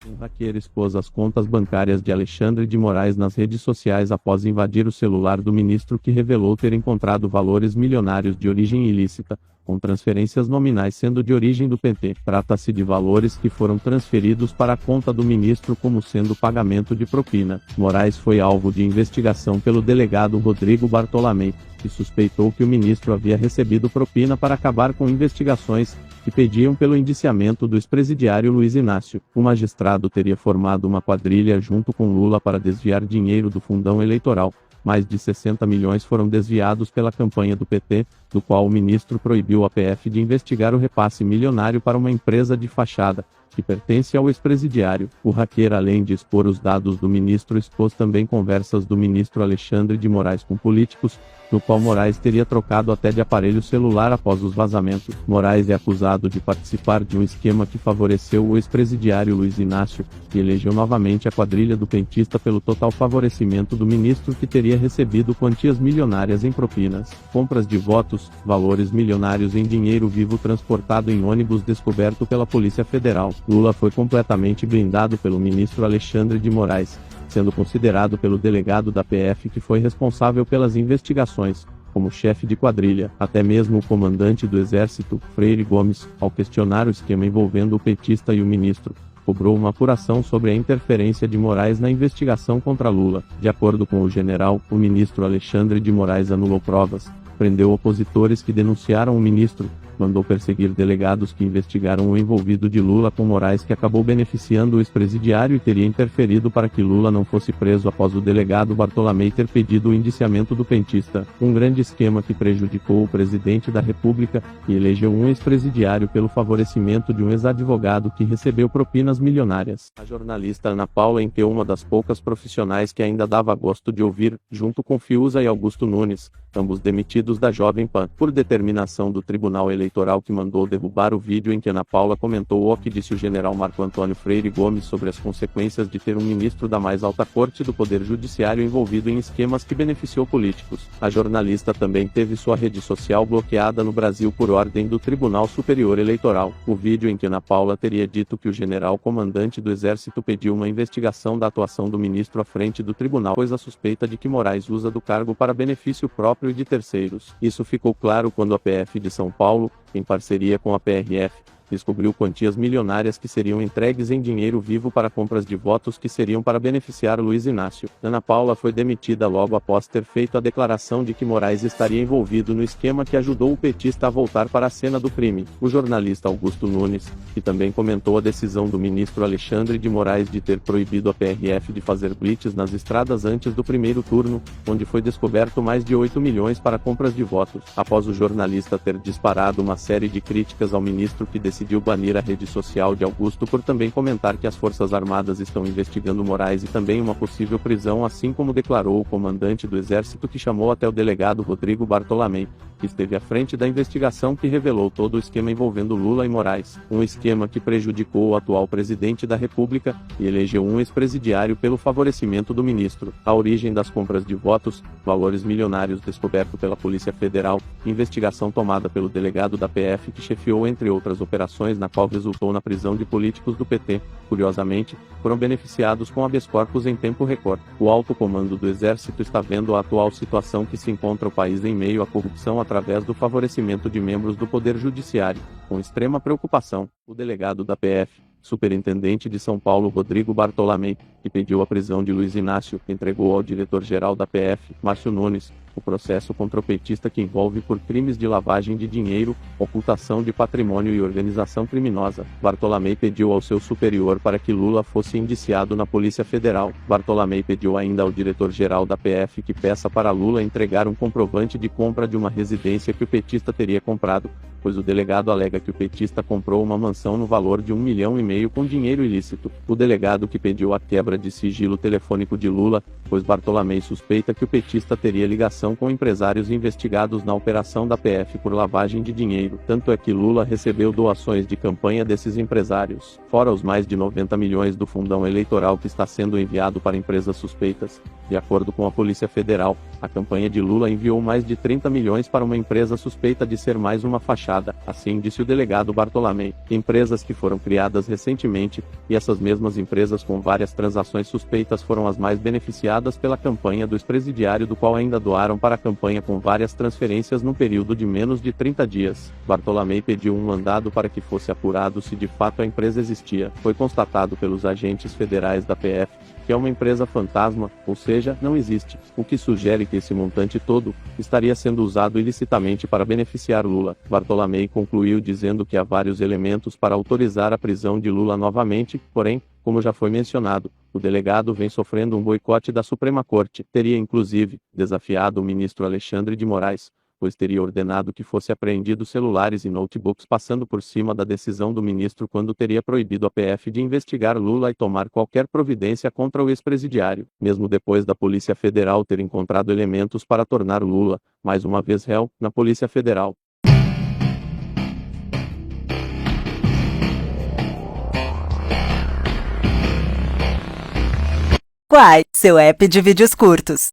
Um hacker expôs as contas bancárias de Alexandre de Moraes nas redes sociais após invadir o celular do ministro, que revelou ter encontrado valores milionários de origem ilícita, com transferências nominais sendo de origem do PT. Trata-se de valores que foram transferidos para a conta do ministro como sendo pagamento de propina. Moraes foi alvo de investigação pelo delegado Rodrigo Bartolomei, que suspeitou que o ministro havia recebido propina para acabar com investigações que pediam pelo indiciamento do ex-presidiário Luiz Inácio. O magistrado teria formado uma quadrilha junto com Lula para desviar dinheiro do fundão eleitoral. Mais de 60 milhões foram desviados pela campanha do PT, do qual o ministro proibiu a PF de investigar o repasse milionário para uma empresa de fachada, que pertence ao ex-presidiário. O hacker, além de expor os dados do ministro, expôs também conversas do ministro Alexandre de Moraes com políticos, no qual Moraes teria trocado até de aparelho celular após os vazamentos. Moraes é acusado de participar de um esquema que favoreceu o ex-presidiário Luiz Inácio, que elegeu novamente a quadrilha do petista pelo total favorecimento do ministro, que teria recebido quantias milionárias em propinas, compras de votos, valores milionários em dinheiro vivo transportado em ônibus descoberto pela Polícia Federal. Lula foi completamente blindado pelo ministro Alexandre de Moraes, sendo considerado pelo delegado da PF, que foi responsável pelas investigações, como chefe de quadrilha. Até mesmo o comandante do Exército, Freire Gomes, ao questionar o esquema envolvendo o petista e o ministro, cobrou uma apuração sobre a interferência de Moraes na investigação contra Lula. De acordo com o general, o ministro Alexandre de Moraes anulou provas, prendeu opositores que denunciaram o ministro, mandou perseguir delegados que investigaram o envolvido de Lula com Moraes, que acabou beneficiando o ex-presidiário e teria interferido para que Lula não fosse preso após o delegado Bartolomei ter pedido o indiciamento do petista. Um grande esquema que prejudicou o presidente da República, e elegeu um ex-presidiário pelo favorecimento de um ex-advogado que recebeu propinas milionárias. A jornalista Ana Paula Henkel, uma das poucas profissionais que ainda dava gosto de ouvir, junto com Fiuza e Augusto Nunes, ambos demitidos da Jovem Pan, por determinação do Tribunal Eleitoral, que mandou derrubar o vídeo em que Ana Paula comentou o que disse o general Marco Antônio Freire Gomes sobre as consequências de ter um ministro da mais alta corte do Poder Judiciário envolvido em esquemas que beneficiou políticos. A jornalista também teve sua rede social bloqueada no Brasil por ordem do Tribunal Superior Eleitoral. O vídeo em que Ana Paula teria dito que o general comandante do Exército pediu uma investigação da atuação do ministro à frente do tribunal, pois a suspeita de que Moraes usa do cargo para benefício próprio e de terceiros. Isso ficou claro quando a PF de São Paulo, em parceria com a PRF, descobriu quantias milionárias que seriam entregues em dinheiro vivo para compras de votos que seriam para beneficiar Luiz Inácio. Ana Paula foi demitida logo após ter feito a declaração de que Moraes estaria envolvido no esquema que ajudou o petista a voltar para a cena do crime. O jornalista Augusto Nunes, que também comentou a decisão do ministro Alexandre de Moraes de ter proibido a PRF de fazer blitz nas estradas antes do primeiro turno, onde foi descoberto mais de 8 milhões para compras de votos. Após o jornalista ter disparado uma série de críticas ao ministro, que decidiu banir a rede social de Augusto por também comentar que as Forças Armadas estão investigando Moraes e também uma possível prisão, assim como declarou o comandante do Exército, que chamou até o delegado Rodrigo Bartolomei, que esteve à frente da investigação que revelou todo o esquema envolvendo Lula e Moraes. Um esquema que prejudicou o atual presidente da República e elegeu um ex-presidiário pelo favorecimento do ministro. A origem das compras de votos, valores milionários descoberto pela Polícia Federal, investigação tomada pelo delegado da PF, que chefiou entre outras operações, na qual resultou na prisão de políticos do PT. Curiosamente, foram beneficiados com habeas corpus em tempo recorde. O alto comando do Exército está vendo a atual situação que se encontra o país em meio à corrupção através do favorecimento de membros do Poder Judiciário, com extrema preocupação. O delegado da PF, superintendente de São Paulo Rodrigo Bartolomei, que pediu a prisão de Luiz Inácio, entregou ao diretor-geral da PF, Márcio Nunes, o processo contra o petista, que envolve por crimes de lavagem de dinheiro, ocultação de patrimônio e organização criminosa. Bartolomei pediu ao seu superior para que Lula fosse indiciado na Polícia Federal. Bartolomei pediu ainda ao diretor-geral da PF que peça para Lula entregar um comprovante de compra de uma residência que o petista teria comprado, pois o delegado alega que o petista comprou uma mansão no valor de 1,5 milhão com dinheiro ilícito. O delegado, que pediu a quebra de sigilo telefônico de Lula, pois Bartolomei suspeita que o petista teria ligação com empresários investigados na operação da PF por lavagem de dinheiro. Tanto é que Lula recebeu doações de campanha desses empresários, fora os mais de 90 milhões do fundão eleitoral que está sendo enviado para empresas suspeitas. De acordo com a Polícia Federal, a campanha de Lula enviou mais de 30 milhões para uma empresa suspeita de ser mais uma fachada, assim disse o delegado Bartolomei. Empresas que foram criadas recentemente, e essas mesmas empresas com várias transações suspeitas foram as mais beneficiadas pela campanha do ex-presidiário, do qual ainda doaram para a campanha com várias transferências num período de menos de 30 dias. Bartolomei pediu um mandado para que fosse apurado se de fato a empresa existia. Foi constatado pelos agentes federais da PF que é uma empresa fantasma, ou seja, não existe, o que sugere que esse montante todo estaria sendo usado ilicitamente para beneficiar Lula. Bartolomei concluiu dizendo que há vários elementos para autorizar a prisão de Lula novamente, porém, como já foi mencionado, o delegado vem sofrendo um boicote da Suprema Corte. Teria inclusive desafiado o ministro Alexandre de Moraes, pois teria ordenado que fosse apreendidos celulares e notebooks, passando por cima da decisão do ministro quando teria proibido a PF de investigar Lula e tomar qualquer providência contra o ex-presidiário, mesmo depois da Polícia Federal ter encontrado elementos para tornar Lula, mais uma vez réu, na Polícia Federal. Quai, seu app de vídeos curtos.